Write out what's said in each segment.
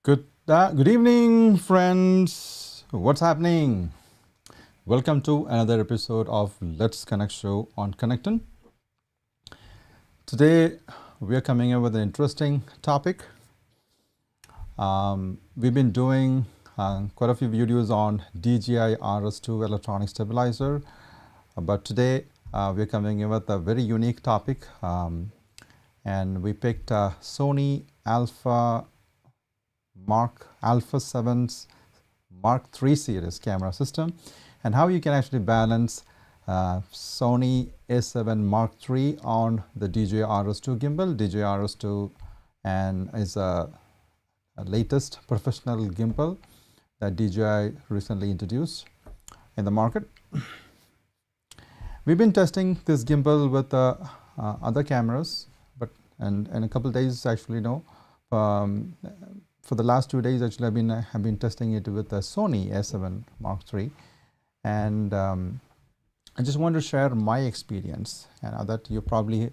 Good evening, friends. What's happening? Welcome to another episode of Let's Connect show on KONNECTiN. Today, we are coming up with an interesting topic. We've been doing quite a few videos on djirs2 electronic stabilizer, but today we're coming in with a very unique topic, and we picked Sony Alpha 7's Mark III series camera system, and how you can actually balance Sony A7 Mark III on the djirs2 gimbal. djirs2 and is a latest professional gimbal that DJI recently introduced in the market. We've been testing this gimbal with other cameras, but and a couple of days actually for the last 2 days actually I've been testing it with the Sony A7 Mark III, and I just want to share my experience, and that you probably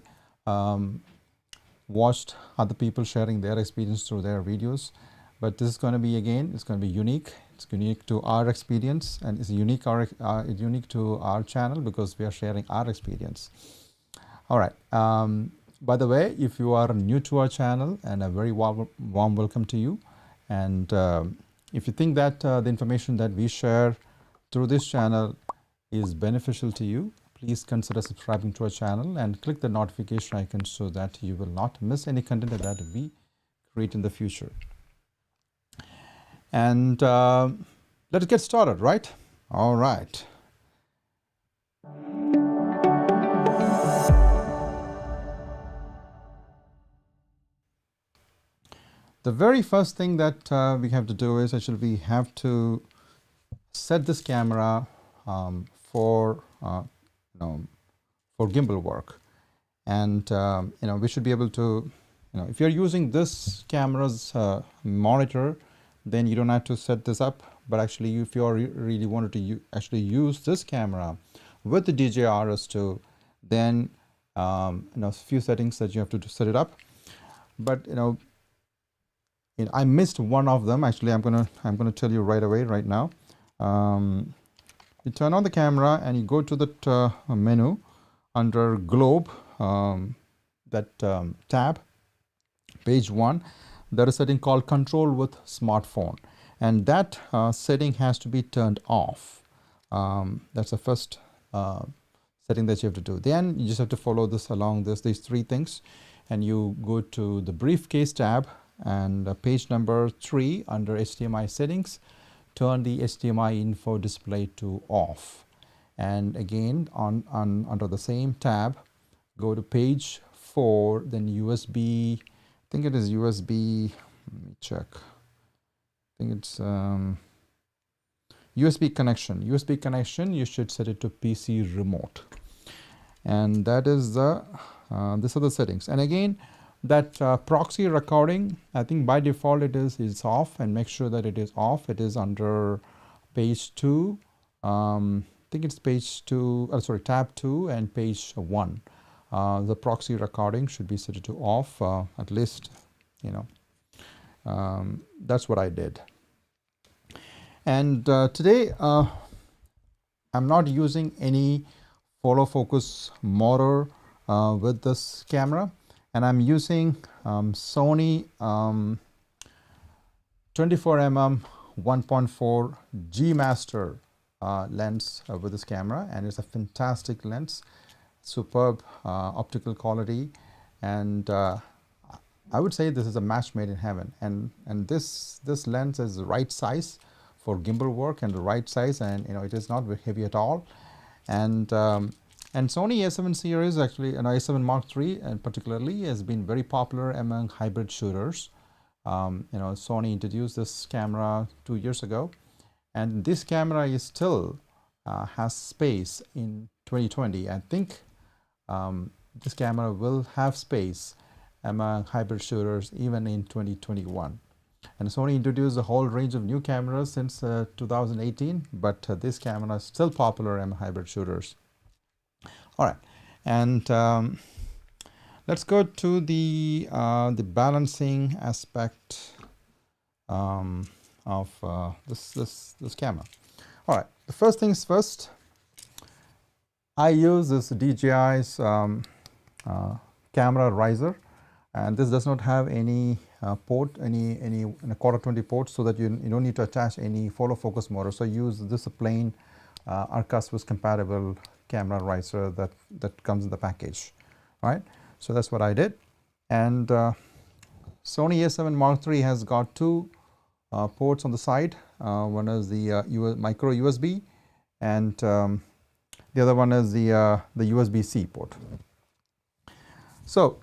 watched other people sharing their experience through their videos, but this is going to be, again, it's going to be unique. It's unique to our experience, and it's unique to our channel because we are sharing our experience. All right. By the way, if you are new to our channel, and a very warm welcome to you, and if you think that the information that we share through this channel is beneficial to you, please consider subscribing to our channel and click the notification icon so that you will not miss any content that we create in the future. And let's get started, right? All right. The very first thing that we have to do is actually we have to set this camera for gimbal work, and we should be able to, if you're using this camera's monitor, then you don't have to set this up. But actually, if you really wanted to actually use this camera with the djirs2, then a few settings that you have to set it up. But I missed one of them. Actually, I'm gonna tell you right away, right now. You turn on the camera and you go to the menu under globe, tab, page 1. There is a setting called control with smartphone, and that setting has to be turned off. That's the first setting that you have to do. Then you just have to follow this along these 3 things, and you go to the briefcase tab, and page number 3 under HDMI settings, turn the HDMI info display to off. And again, under the same tab, go to page 4, then USB, I think it is USB, let me check, I think it's USB connection. USB connection, you should set it to PC remote, and that is the these are the settings. And again, that proxy recording, I think by default it's off, and make sure that it is off. It is under page 2, I think it's page 2, tab 2 and page 1. The proxy recording should be set to off, at least, that's what I did. And today I'm not using any follow focus motor with this camera, and I'm using Sony 24mm 1.4 G Master lens with this camera, and it's a fantastic lens, superb optical quality, and I would say this is a match made in heaven. And this lens is the right size for gimbal work, and the right size, and it is not very heavy at all. And Sony A7 series, actually, and A7 Mark III and particularly, has been very popular among hybrid shooters. Sony introduced this camera 2 years ago, and this camera is still has space in 2020. I think this camera will have space among hybrid shooters even in 2021. And Sony introduced a whole range of new cameras since 2018, but this camera is still popular among hybrid shooters. All right, and let's go to the balancing aspect of this camera. All right, the first things first, I use this DJI's camera riser, and this does not have any port, any quarter 20 ports, so that you don't need to attach any follow focus motor. So use this plain Usbc compatible camera riser that comes in the package, right? So that's what I did. And Sony a7 Mark III has got two ports on the side. One is the micro USB, and the other one is the USB-C port. So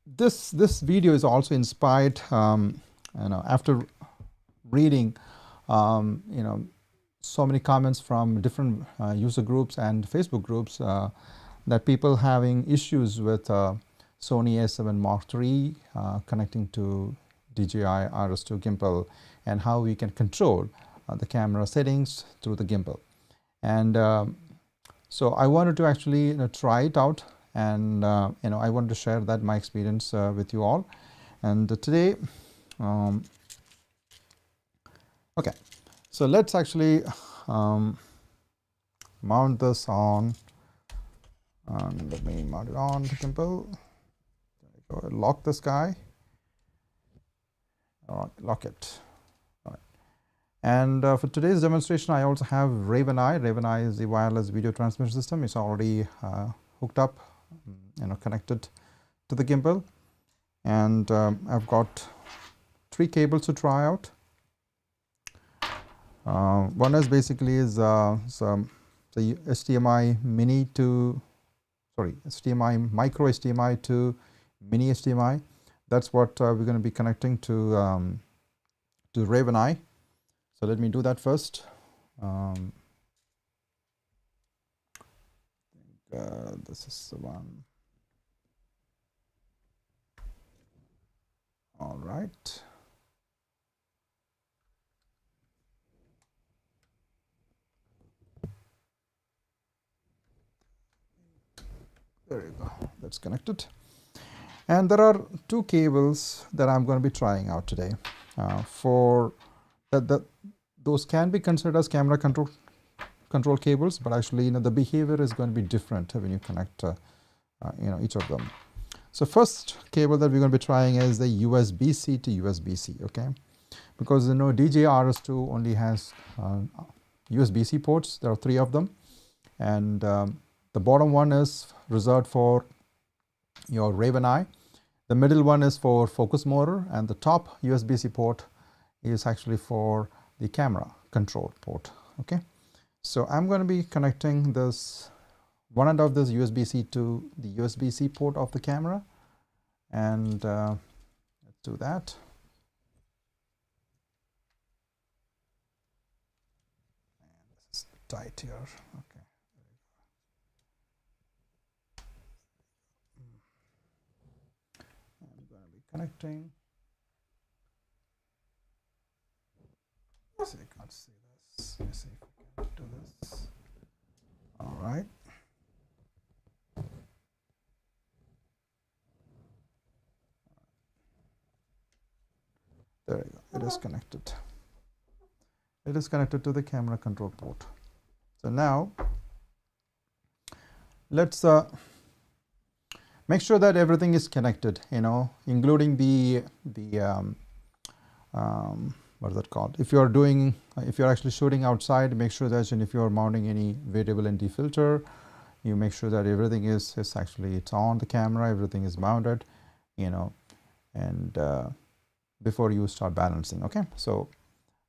this video is also inspired, after reading so many comments from different user groups and Facebook groups, that people having issues with Sony a7 Mark III connecting to DJI RS2 gimbal, and how we can control the camera settings through the gimbal. And so I wanted to actually try it out, and I wanted to share that my experience with you all. And today, okay, so let's actually mount this on, and let me mount it on the gimbal. There we go. Lock this guy. All right, lock it. All right. And for today's demonstration, I also have Raven Eye. Raven Eye is the wireless video transmission system. It's already hooked up, connected to the gimbal. And I've got 3 cables to try out. One is basically the HDMI mini to, HDMI micro HDMI to mini HDMI. That's what we're going to be connecting to Raven Eye. So let me do that first. This is the one. All right. There you go. That's connected. And there are 2 cables that I'm going to be trying out today. For those can be considered as camera control cables, but actually, the behavior is going to be different when you connect, each of them. So first cable that we're going to be trying is the USB-C to USB-C, okay? Because DJI RS2 only has USB-C ports. There are 3 of them, and the bottom one is reserved for your Raven Eye. The middle one is for focus motor, and the top USB-C port is actually for the camera control port, okay? So I'm going to be connecting this one end of this USB-C to the USB-C port of the camera, and let's do that. And this is tight here, okay. I'm going to be connecting. See, I can't see this. Let me see if I can do this. All right. There you go. It is connected. It is connected to the camera control port. So now let's make sure that everything is connected, including the what is that called? If you're actually shooting outside, make sure that if you're mounting any variable ND filter, you make sure that everything is actually it's on the camera, everything is mounted, and before you start balancing, okay? So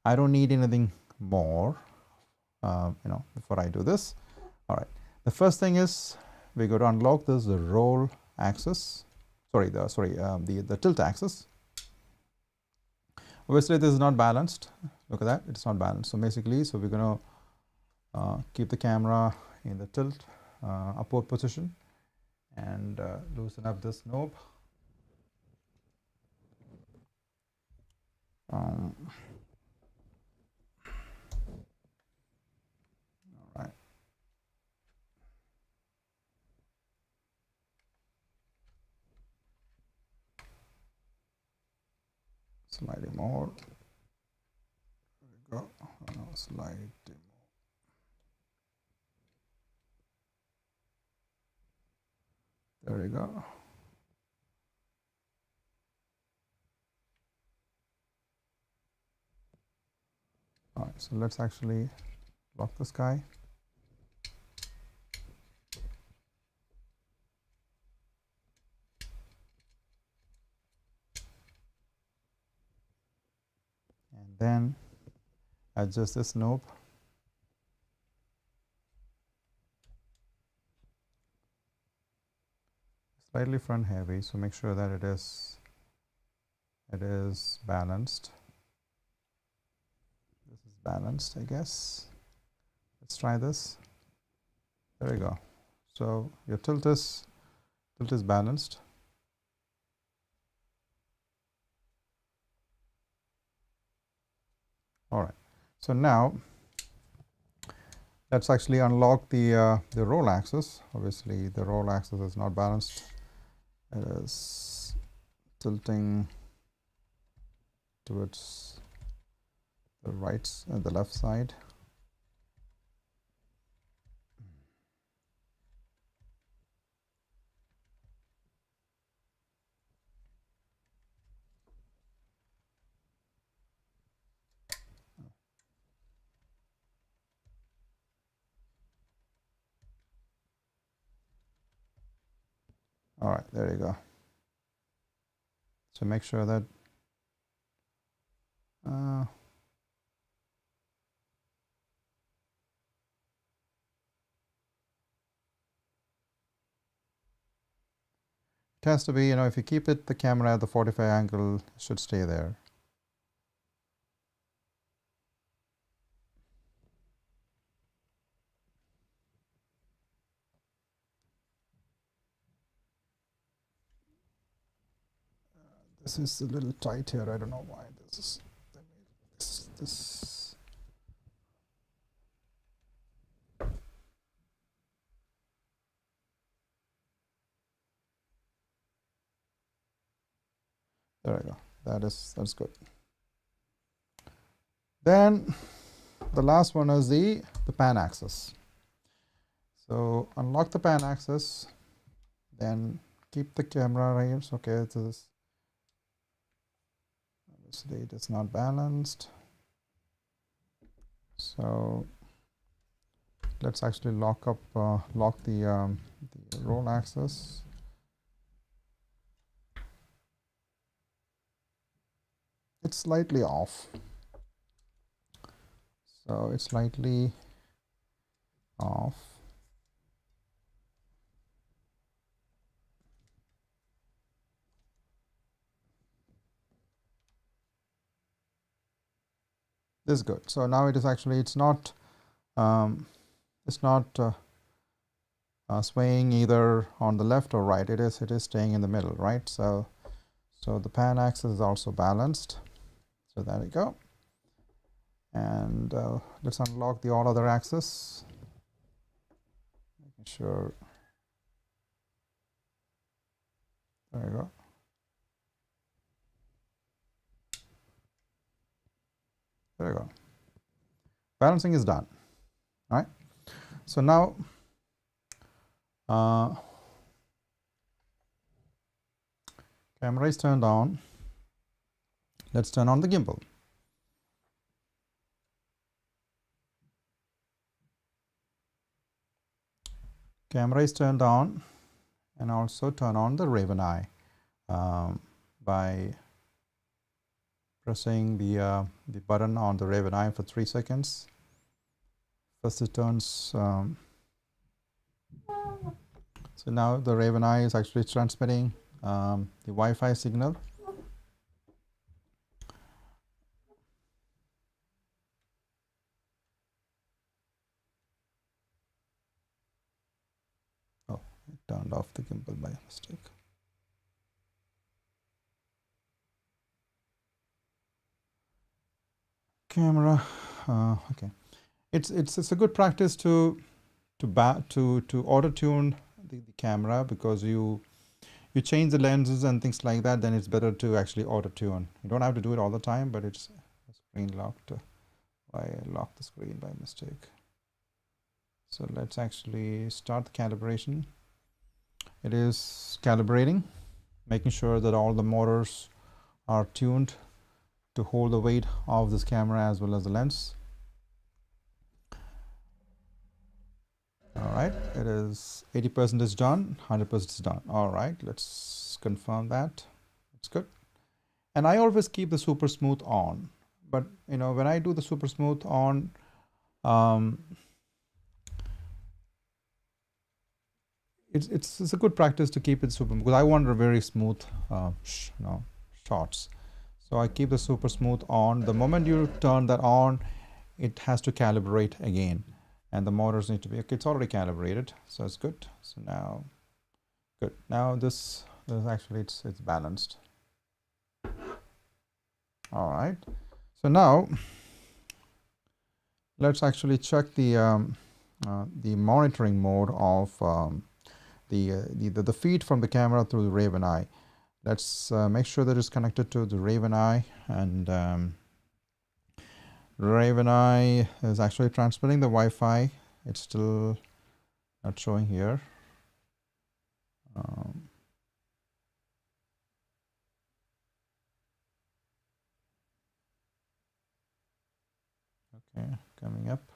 I don't need anything more, before I do this. All right. The first thing is we go to unlock this the roll axis, the tilt axis. Obviously, this is not balanced. Look at that, it's not balanced. So basically, we're going to keep the camera in the tilt upward position and loosen up this knob. All right. Slightly more. There we go. Oh, no, slightly more. There we go. All right, so let's actually lock this guy. And then adjust this knob. Slightly front heavy, so make sure that it is balanced. This is balanced, I guess. Let's try this. There we go. So your tilt is balanced. All right. So now let's actually unlock the roll axis. Obviously, the roll axis is not balanced. It is tilting towards the the left side. All right, there you go. So make sure that it has to be, if you keep the camera at the 45 angle, it should stay there. This is a little tight here. I don't know why this is. This. There we go. That's good. Then the last one is the pan axis. So unlock the pan axis, then keep the camera right here. Okay, this is obviously it is not balanced. So let's actually lock the roll axis. It's slightly off. So it's slightly off. This is good. So now it is actually, it's not swaying either on the left or right. It is staying in the middle, right? So the pan axis is also balanced. So there we go. And let's unlock the all other axis. Making sure. There we go. There we go. Balancing is done. All right. So now camera is turned on. Let's turn on the gimbal. Camera is turned on, and also turn on the Raven eye by pressing the button on the Raven eye for 3 seconds. First it turns. So now the Raven eye is actually transmitting the Wi-Fi signal. Oh, it turned off the gimbal by mistake. Camera. Okay, it's a good practice to auto tune the camera, because you you change the lenses and things like that, then it's better to actually auto tune. You don't have to do it all the time, but it's screen locked. I locked the screen by mistake. So let's actually start the calibration. It is calibrating, making sure that all the motors are tuned to hold the weight of this camera as well as the lens. All right, it is 80% is done, 100% is done. All right, let's confirm that. It's good. And I always keep the super smooth on, but you know, when I do the super smooth on, it's a good practice to keep it super, because I want a very smooth shots. So I keep the super smooth on. The moment you turn that on, it has to calibrate again, and the motors need to be okay. It's already calibrated, so it's good. So now, good. Now this actually it's balanced. All right. So now let's actually check the monitoring mode of the feed from the camera through the Raven Eye. Let's make sure that it's connected to the Raven Eye, and Raven Eye is actually transmitting the Wi-Fi. It's still not showing here. Okay, coming up.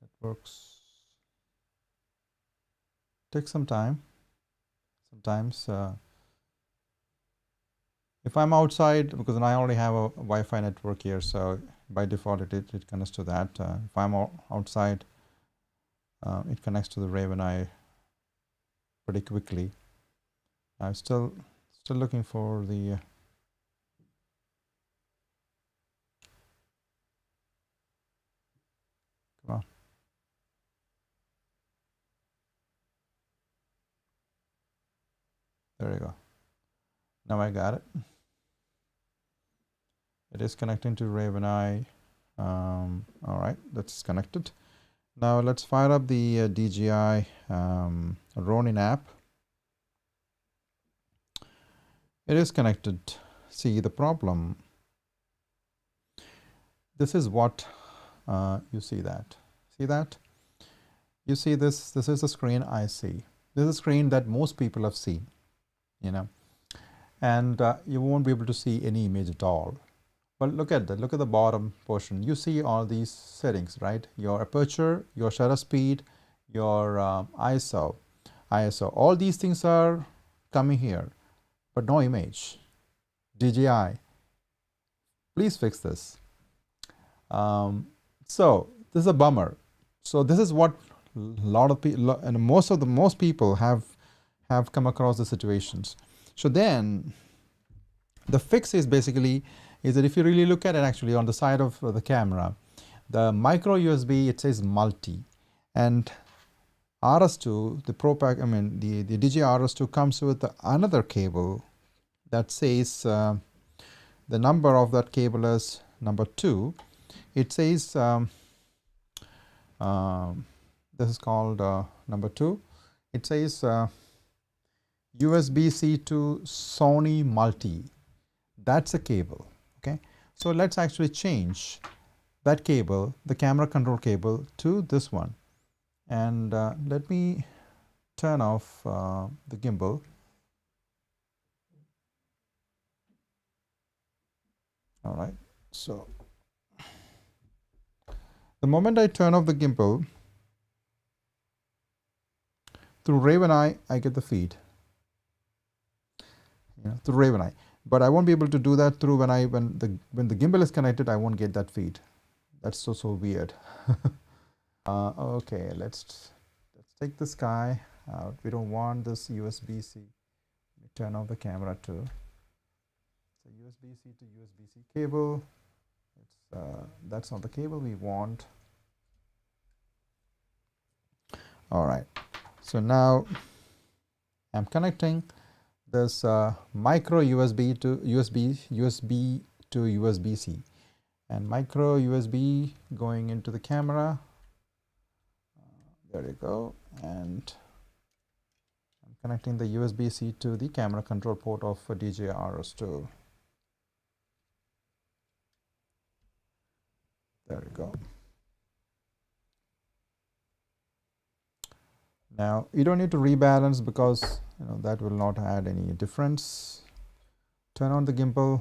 It works. Takes some time. Sometimes if I'm outside, because I already have a Wi-Fi network here, so by default it connects to that. If I'm outside, it connects to the Raven Eye pretty quickly. I'm still looking for the come on. There you go. Now I got it. It is connecting to Raven Eye. All right, that's connected. Now let's fire up the DJI Ronin app. It is connected. See the problem. This is what you see that. See that? You see this? This is the screen I see. This is a screen that most people have seen, you know, and you won't be able to see any image at all. But look at that. Look at the bottom portion. You see all these settings, right? Your aperture, your shutter speed, your ISO. All these things are coming here, but no image. DJI, please fix this. So this is a bummer. So this is what a lot of people and most people have come across the situations. So then the fix is basically is that if you really look at it, actually on the side of the camera, the micro USB, it says multi, and RS2, the Pro Pack, I mean the DJI RS2 comes with another cable that says the number of that cable is number 2. It says this is called number 2. It says Usbc to Sony multi. That's a cable. Okay, so let's actually change that cable, the camera control cable, to this one, and let me turn off the gimbal. All right, so the moment I turn off the gimbal, through Raven Eye I get the feed, through Raven Eye. But I won't be able to do that through when the gimbal is connected. I won't get that feed. That's so weird. Okay, let's take this guy out. We don't want this USB-C. Let me turn off the camera too. It's a USB-C to USB-C cable. That's not the cable we want. All right. So now I'm connecting this micro USB to USB to USB-C, and micro USB going into the camera. There you go, and I'm connecting the USB-C to the camera control port of djirs2. There we go. Now you don't need to rebalance because that will not add any difference. Turn on the gimbal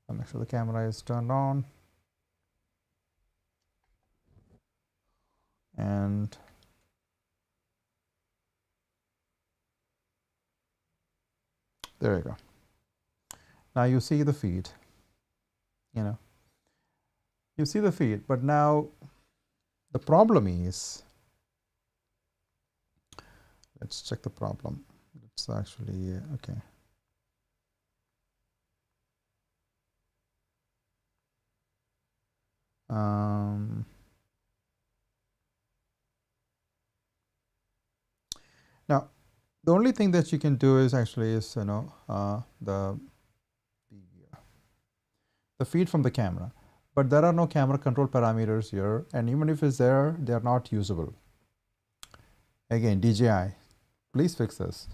and make sure the camera is turned on. And there you go. Now you see the feed. You see the feed, but now the problem is, let's check the problem. It's actually okay. Now the only thing that you can do is actually the feed from the camera, but there are no camera control parameters here, and even if it's there, they are not usable. Again, DJI, please fix this.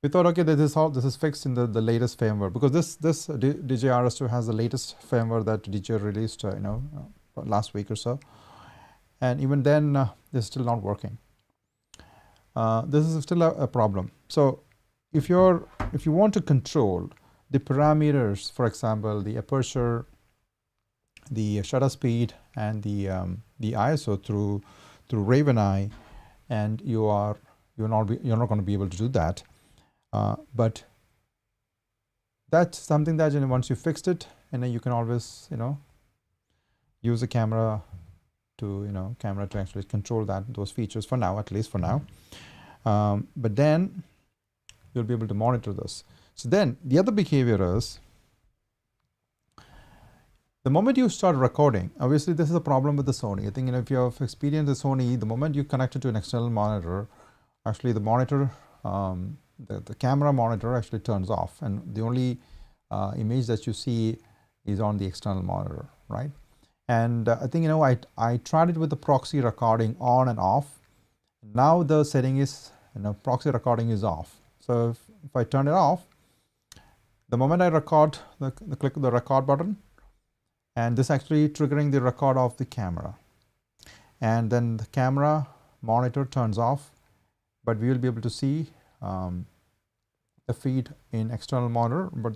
We thought, okay, this is fixed in the latest firmware, because this djirs2 has the latest firmware that DJI released last week or so, and even then it's still not working. This is still a problem. So if you want to control the parameters, for example, the aperture, the shutter speed, and the ISO through Raven Eye, and you're not going to be able to do that. But that's something that once you fixed it, and then you can always use the camera to actually control those features for now, at least for now. But then you'll be able to monitor this. So then the other behavior is, the moment you start recording, obviously this is a problem with the Sony. I think if you have experienced the Sony, the moment you connect it to an external monitor, actually the monitor, the camera monitor actually turns off, and the only image that you see is on the external monitor, right? And I think I tried it with the proxy recording on and off. Now the setting is proxy recording is off. So if I turn it off, the moment I record, click the record button, and this actually triggering the record of the camera, and then the camera monitor turns off, but we will be able to see the feed in external monitor. But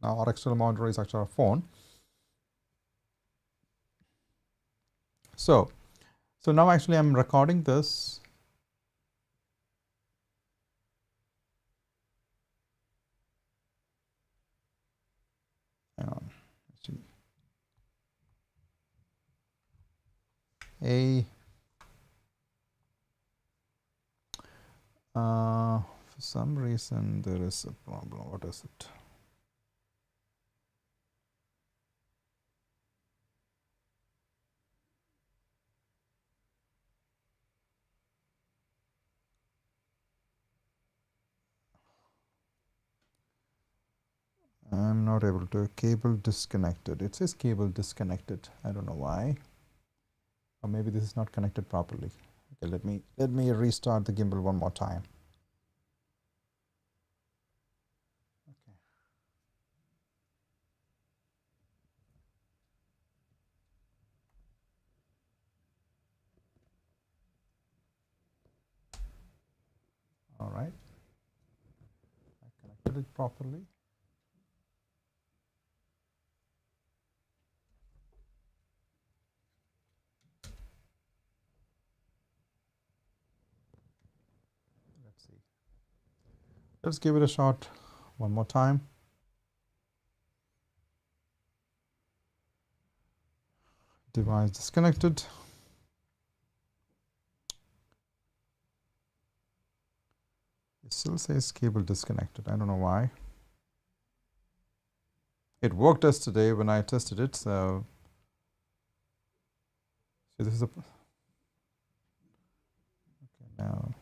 now our external monitor is actually our phone. So now actually I'm recording this. Hang on. Let's see. For some reason there is a problem. What is it? I'm not able to. Cable disconnected. It says cable disconnected. I don't know why. Or maybe this is not connected properly. Okay, let me restart the gimbal one more time. Okay. All right. I connected it properly. Let's see. Let's give it a shot one more time. Device disconnected. It still says cable disconnected. I don't know why. It worked yesterday when I tested it, so this is a okay now.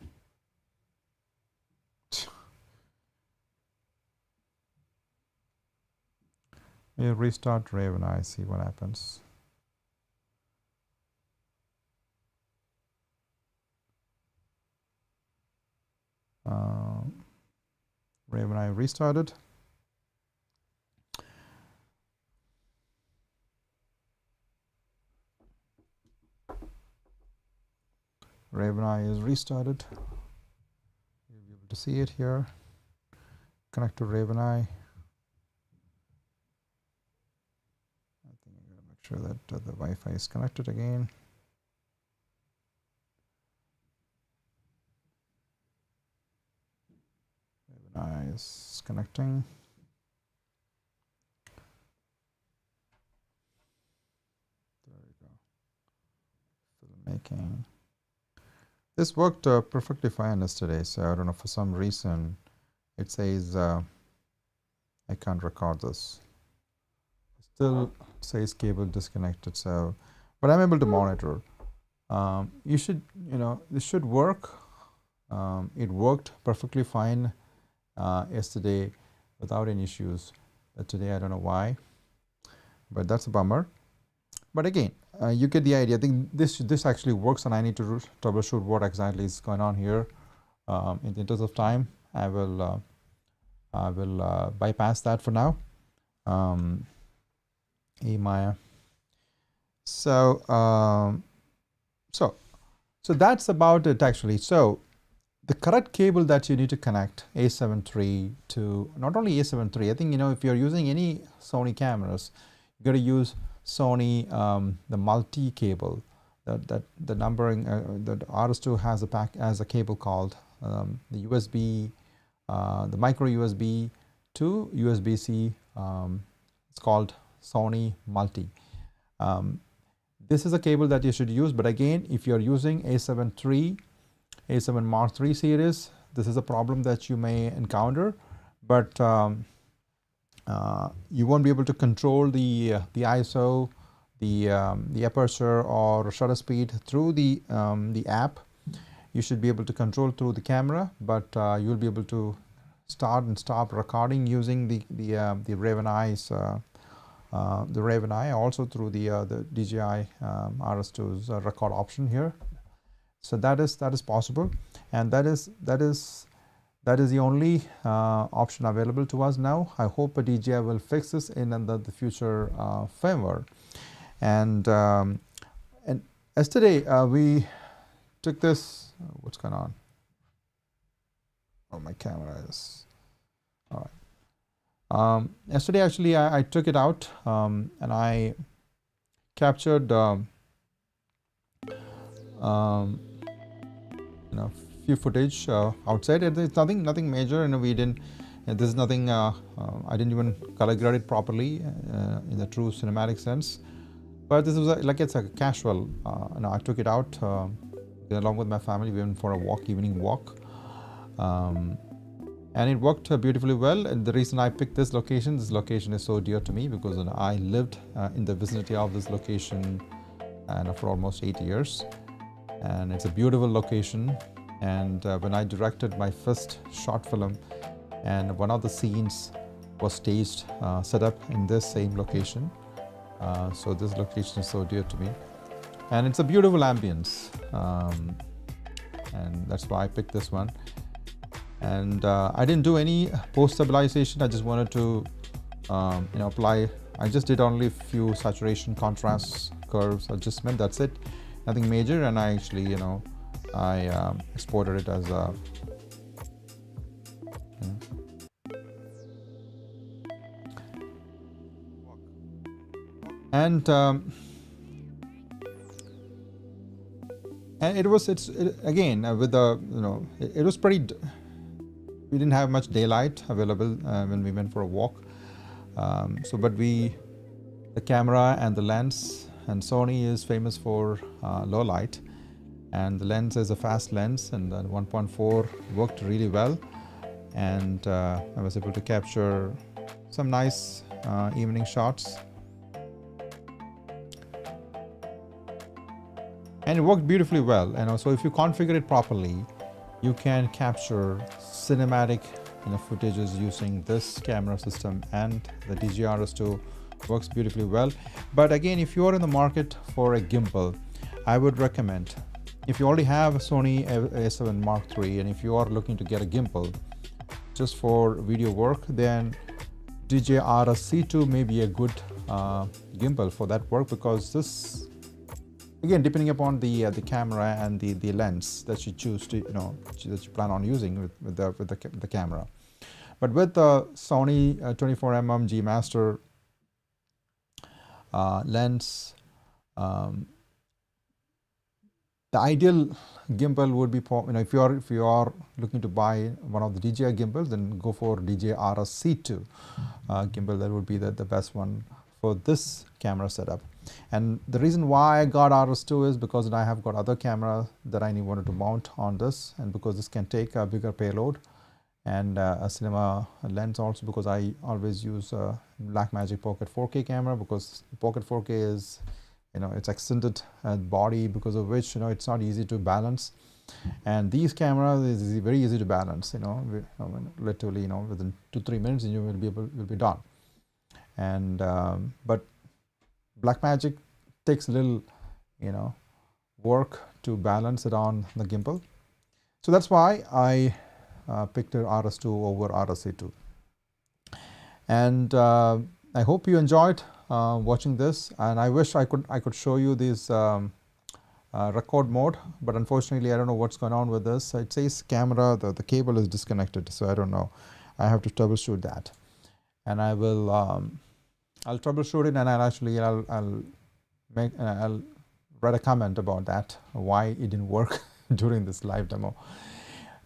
We restart Raven Eye, see what happens. Raven Eye restarted. Raven Eye is restarted. You'll be able to see it here. Connect to Raven Eye. I think I'm going to make sure that the Wi-Fi is connected again. Raven Eye is connecting. There we go. Filmmaking. This worked perfectly fine yesterday, so I don't know, for some reason it says I can't record this. Still says cable disconnected, so but I'm able to monitor. You should, this should work. It worked perfectly fine yesterday without any issues. But today I don't know why, but that's a bummer. But again, you get the idea. I think this actually works, and I need to troubleshoot what exactly is going on here. In the interest of time, I will bypass that for now. Maya. So that's about it actually. So the correct cable that you need to connect A7 III to, not only A7 III, I think, if you're using any Sony cameras, you got to use Sony the multi cable. The numbering that RS2 has a cable called the USB, the micro USB to USB-C. It's called Sony multi. This is a cable that you should use, but again, if you're using A7 III, A7 Mark III series, this is a problem that you may encounter, but you won't be able to control the ISO, the aperture or shutter speed through the app. You should be able to control through the camera, but you'll be able to start and stop recording using the Raven Eye's the Raven Eye, also through the DJI RS2's record option here. So that is possible, and that is the only option available to us now. I hope DJI will fix this in the future firmware. And yesterday we took this. What's going on? Oh, my camera is all right. Yesterday actually I took it out and I captured few footage outside. It's nothing major, we didn't, this is nothing, I didn't even color grade it properly in the true cinematic sense, but this was it's a casual, I took it out along with my family. We went for a walk, evening walk, and it worked beautifully well. And the reason I picked this location is so dear to me because I lived in the vicinity of this location for almost 8 years, and it's a beautiful location. And when I directed my first short film, and one of the scenes was staged, set up in this same location, so this location is so dear to me, and it's a beautiful ambience, and that's why I picked this one. And I didn't do any post stabilization. I just wanted to apply. I just did only a few saturation, contrast, curves, adjustment, that's it, nothing major. And I actually I exported it as a and it was again with the it was pretty. We didn't have much daylight available when we went for a walk. But the camera and the lens, and Sony is famous for low light, and the lens is a fast lens, and the 1.4 worked really well, and I was able to capture some nice evening shots, and it worked beautifully well. And also, if you configure it properly, you can capture cinematic footages using this camera system, and the DJI RS2 works beautifully well. But again, if you are in the market for a gimbal, I would recommend if you already have a Sony a7 Mark III and if you are looking to get a gimbal just for video work, then djirs2 may be a good gimbal for that work, because this, again, depending upon the camera and the lens that you choose to, that you plan on using with the camera. But with the Sony 24mm G Master lens, the ideal gimbal would be, if you are looking to buy one of the DJI gimbals, then go for DJI RS-C2 gimbal. That would be the best one for this camera setup. And the reason why I got RS2 is because I have got other camera that I wanted to mount on this, and because this can take a bigger payload, and a cinema lens also, because I always use a Blackmagic Pocket 4K camera, because Pocket 4K is, it's extended body, because of which it's not easy to balance, and these cameras is very easy to balance. Literally, within 2-3 minutes you will be done. And but Blackmagic takes a little work to balance it on the gimbal, so that's why I picked RS2 over RS-C2. And I hope you enjoyed watching this, and I wish I could show you this record mode, but unfortunately I don't know what's going on with this. It says camera, the cable is disconnected, so I don't know. I have to troubleshoot that, and I will I'll troubleshoot it, and I'll write a comment about that, why it didn't work during this live demo,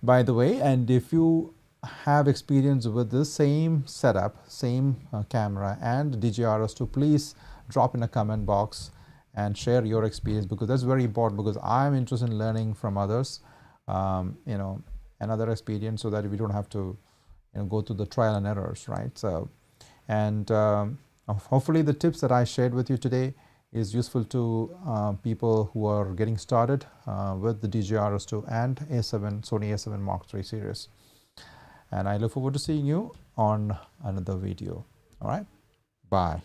by the way. And if you have experience with the same setup, same camera and djirs2, please drop in a comment box and share your experience, because that's very important, because I'm interested in learning from others, another experience, so that we don't have to go through the trial and errors, right? So, and hopefully the tips that I shared with you today is useful to people who are getting started with the djirs2 and Sony a7 Mark III series. And I look forward to seeing you on another video. All right, bye.